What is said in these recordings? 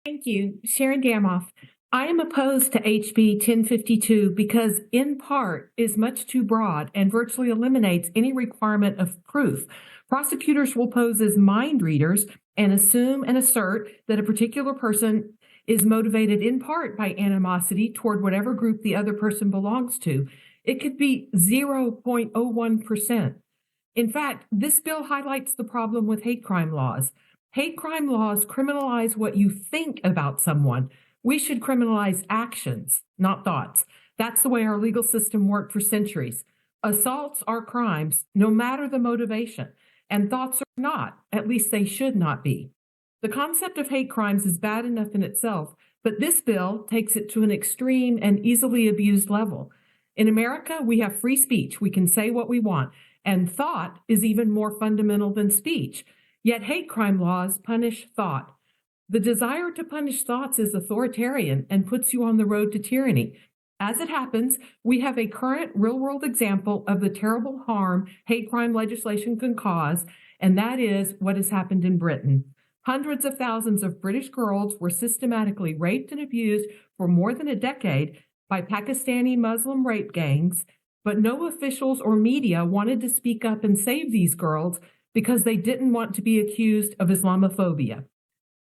Thank you. Sharon Gamoff. I am opposed to HB 1052 because, in part, is much too broad and virtually eliminates any requirement of proof. Prosecutors will pose as mind readers and assume and assert that a particular person is motivated in part by animosity toward whatever group the other person belongs to. It could be 0.01%. In fact, this bill highlights the problem with hate crime laws. Hate crime laws criminalize what you think about someone. We should criminalize actions, not thoughts. That's the way our legal system worked for centuries. Assaults are crimes, no matter the motivation, and thoughts are not, at least they should not be. The concept of hate crimes is bad enough in itself, but this bill takes it to an extreme and easily abused level. In America, we have free speech. We can say what we want, and thought is even more fundamental than speech. Yet hate crime laws punish thought. The desire to punish thoughts is authoritarian and puts you on the road to tyranny. As it happens, we have a current real-world example of the terrible harm hate crime legislation can cause, and that is what has happened in Britain. Hundreds of thousands of British girls were systematically raped and abused for more than a decade by Pakistani Muslim rape gangs, but no officials or media wanted to speak up and save these girls because they didn't want to be accused of Islamophobia.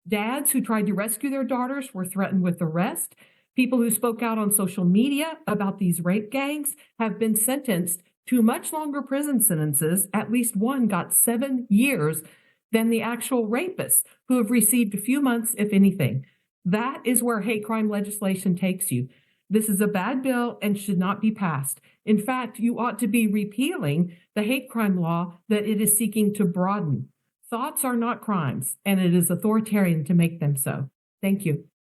Dads who tried to rescue their daughters were threatened with arrest. People who spoke out on social media about these rape gangs have been sentenced to much longer prison sentences. At least one got 7 years than the actual rapists, who have received a few months, if anything. That is where hate crime legislation takes you. This is a bad bill and should not be passed. In fact, you ought to be repealing the hate crime law that it is seeking to broaden. Thoughts are not crimes, and it is authoritarian to make them so. Thank you.